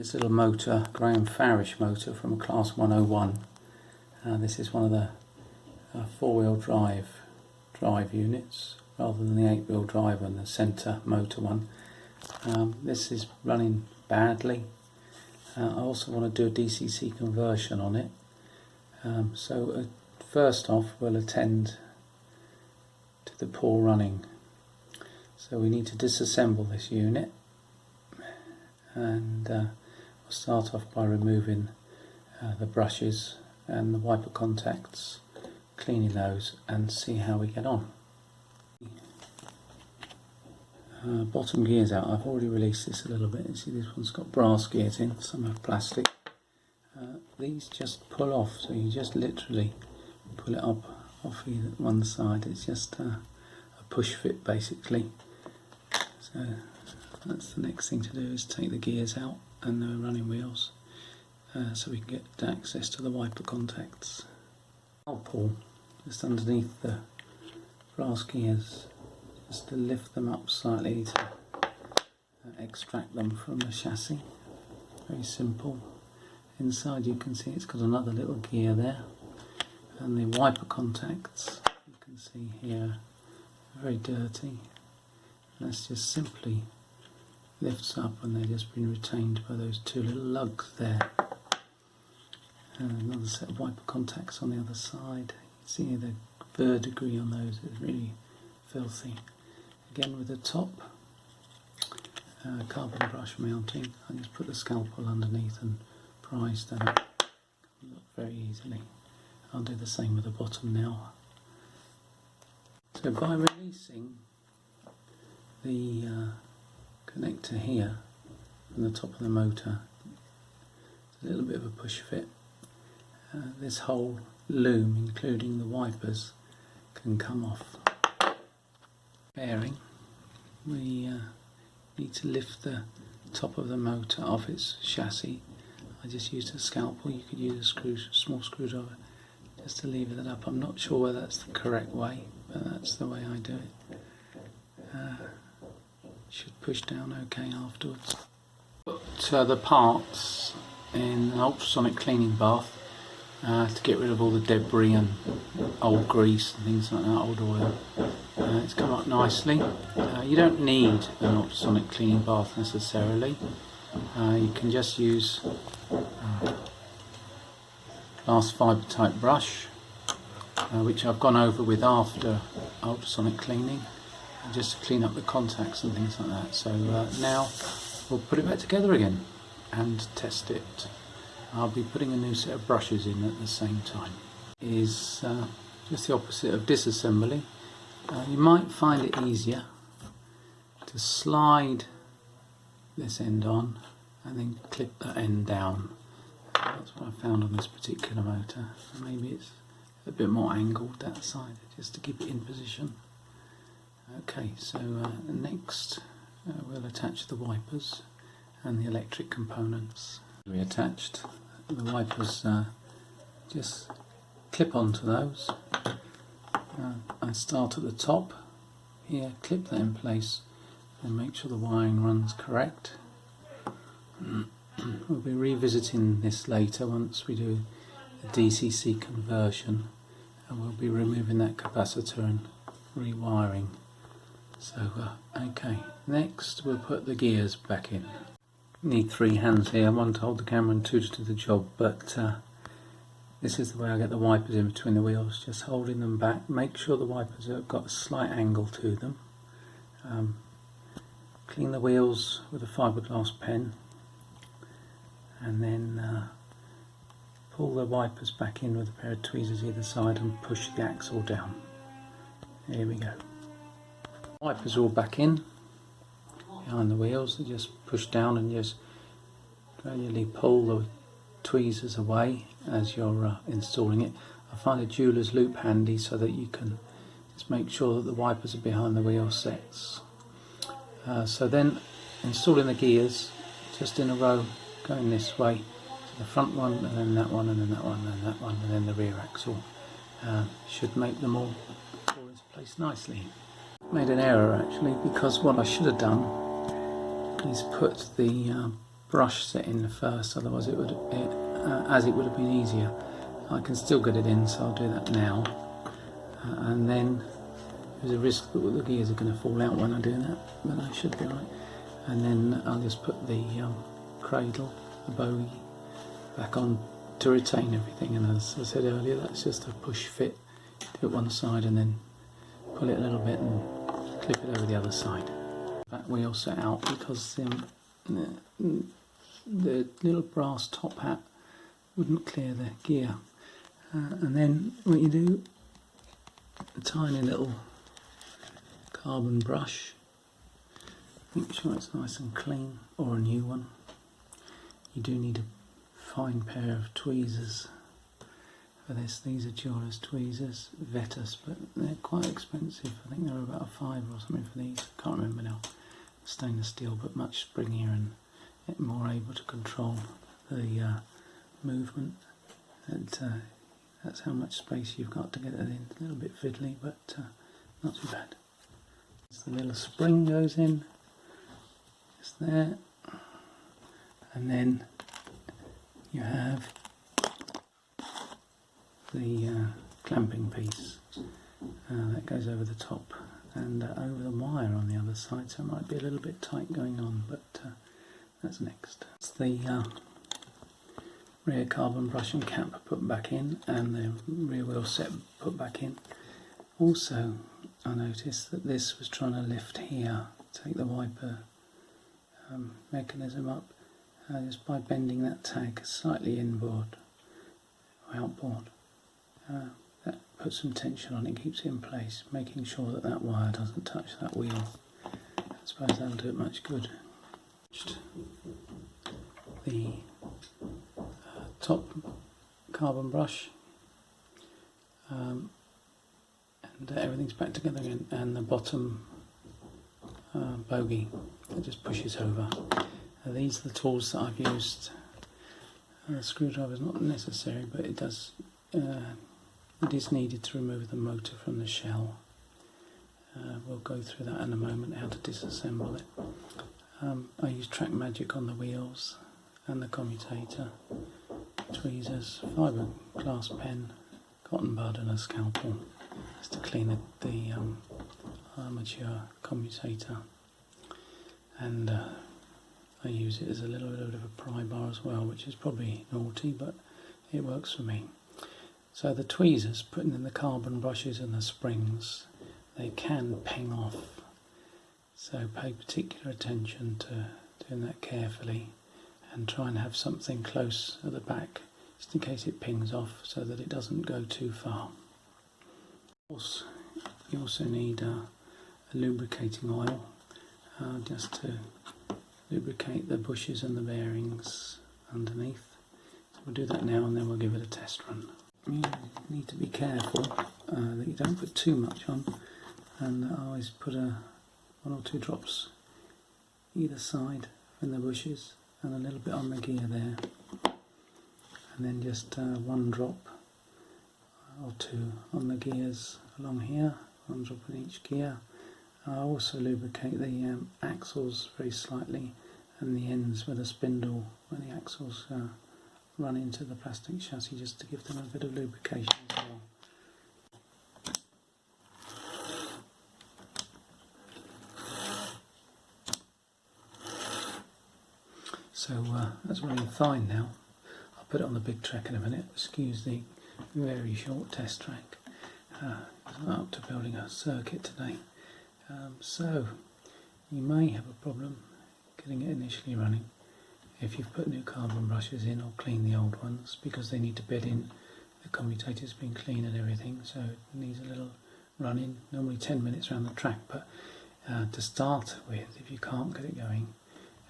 This little motor, Graham Farish motor from a Class 101. This is one of the four-wheel drive units rather than the eight-wheel drive and the centre motor one. This is running badly. I also want to do a DCC conversion on it. First off, we'll attend to the poor running. So we need to disassemble this unit, and we'll start off by removing the brushes and the wiper contacts, cleaning those and see how we get on. Bottom gears out. I've already released this a little bit. You see this one's got brass gears in, some have plastic. These just pull off, so you just literally pull it up off either one side. It's just a push fit basically. So that's the next thing to do, is take the gears out and the running wheels so we can get access to the wiper contacts. I'll pull just underneath the brass gears just to lift them up slightly to extract them from the chassis. Very simple. Inside you can see it's got another little gear there, and the wiper contacts you can see here are very dirty. That's just simply lifts up and they've just been retained by those two little lugs there. And another set of wiper contacts on the other side. You see the verdigris on those is really filthy. Again with the top carbon brush mounting, I just put the scalpel underneath and prise them up very easily. I'll do the same with the bottom now. So by releasing the connector here from the top of the motor, it's a little bit of a push fit. This whole loom, including the wipers, can come off. Bearing, we need to lift the top of the motor off its chassis. I just used a scalpel. You could use a small screwdriver just to lever that up. I'm not sure whether that's the correct way, but that's the way I do it. Should push down okay afterwards. Put the parts in an ultrasonic cleaning bath to get rid of all the debris and old grease and things like that, old oil. It's come up nicely. You don't need an ultrasonic cleaning bath necessarily. You can just use glass fibre type brush, which I've gone over with after ultrasonic cleaning, just to clean up the contacts and things like that. So now we'll put it back together again and test it. I'll be putting a new set of brushes in at the same time. Is just the opposite of disassembly. You might find it easier to slide this end on and then clip that end down. That's what I found on this particular motor. Maybe it's a bit more angled that side just to keep it in position. Okay, so next we'll attach the wipers and the electric components. Reattached, the wipers just clip onto those. I start at the top here, clip that in place and make sure the wiring runs correct. We'll be revisiting this later once we do the DCC conversion, and we'll be removing that capacitor and rewiring. So okay, next we'll put the gears back in. Need three hands here, one to hold the camera and two to do the job, but this is the way I get the wipers in between the wheels, just holding them back. Make sure the wipers have got a slight angle to them. Clean the wheels with a fiberglass pen, and then pull the wipers back in with a pair of tweezers either side and push the axle down. Here we go. Wipers are all back in behind the wheels. They just push down and just gradually pull the tweezers away as you're installing it. I find a jeweler's loop handy so that you can just make sure that the wipers are behind the wheel sets. So then installing the gears just in a row, going this way to the front one, and then that one, and then that one, and then that one, and then the rear axle. Should make them all fall into place nicely. Made an error actually, because what I should have done is put the brush set in first, otherwise it would have been easier. I can still get it in, so I'll do that now. And then there's a risk that the gears are going to fall out when I do that, but I should be right. And then I'll just put the cradle, the bogey, back on to retain everything. And as I said earlier, that's just a push fit. Do it one side and then pull it a little bit and clip it over the other side. That wheel set out because the little brass top hat wouldn't clear the gear. And then what you do, a tiny little carbon brush, make sure it's nice and clean, or a new one. You do need a fine pair of tweezers for this. These are Jura's tweezers, Vetus, but they're quite expensive. I think they're about a £5 or something for these. Can't remember now. Stainless steel, but much springier and more able to control the movement. That's how much space you've got to get it in. A little bit fiddly, but not too bad. So the little spring goes in, just there, and then you have the clamping piece that goes over the top and over the wire on the other side, so it might be a little bit tight going on, but that's next. It's the rear carbon brush and cap put back in, and the rear wheel set put back in. Also, I noticed that this was trying to lift here, take the wiper mechanism up, just by bending that tag slightly inboard or outboard. That puts some tension on it, keeps it in place, making sure that that wire doesn't touch that wheel. I suppose that'll do it much good. The top carbon brush, and everything's back together again, and the bottom bogey that just pushes over. These are the tools that I've used. The screwdriver is not necessary, but it does. It is needed to remove the motor from the shell. We'll go through that in a moment, how to disassemble it. I use Track Magic on the wheels and the commutator, tweezers, fiberglass pen, cotton bud and a scalpel, just to clean the armature commutator. And I use it as a little bit of a pry bar as well, which is probably naughty, but it works for me. So the tweezers, putting in the carbon brushes and the springs, they can ping off. So pay particular attention to doing that carefully, and try and have something close at the back, just in case it pings off, so that it doesn't go too far. Of course, you also need a lubricating oil, just to lubricate the bushes and the bearings underneath. So we'll do that now, and then we'll give it a test run. You need to be careful that you don't put too much on, and I always put 1 or 2 drops either side in the bushes, and a little bit on the gear there, and then just 1 drop or 2 on the gears along here, 1 drop in each gear. I also lubricate the axles very slightly, and the ends with a spindle when the axles run into the plastic chassis, just to give them a bit of lubrication as well. So that's running fine now. I'll put it on the big track in a minute. Excuse the very short test track. I'm up to building a circuit today. So you may have a problem getting it initially running if you've put new carbon brushes in or cleaned the old ones, because they need to bed in. The commutator's been cleaned and everything, so it needs a little running, normally 10 minutes around the track. But to start with, if you can't get it going,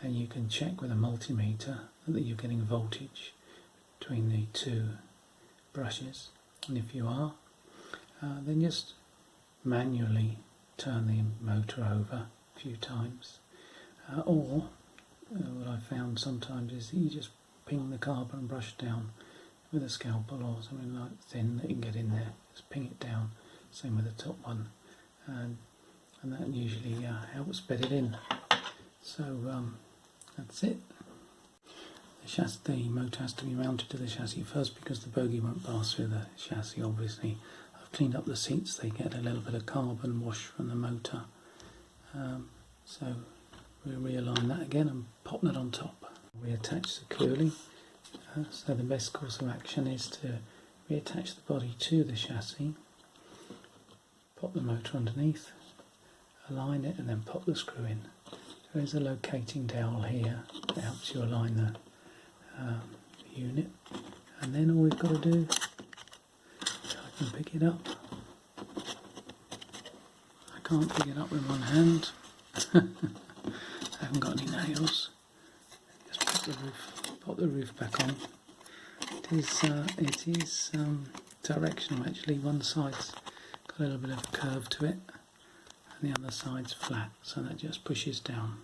and you can check with a multimeter that you're getting voltage between the 2 brushes, and if you are, then just manually turn the motor over a few times, or what I found sometimes is that you just ping the carbon brush down with a scalpel or something like thin that you can get in there, just ping it down, same with the top one, and that usually helps bed it in. So that's it. the motor has to be mounted to the chassis first because the bogie won't pass through the chassis. Obviously, I've cleaned up the seats; they get a little bit of carbon wash from the motor. So we'll realign that again and pop that on top. We attach securely. So the best course of action is to reattach the body to the chassis, pop the motor underneath, align it, and then pop the screw in. There is a locating dowel here that helps you align the unit, and then all we've got to do, if I can pick it up, I can't pick it up with one hand, I haven't got any nails, just pop the roof back on. It is directional actually, one side's got a little bit of a curve to it and the other side's flat, so that just pushes down.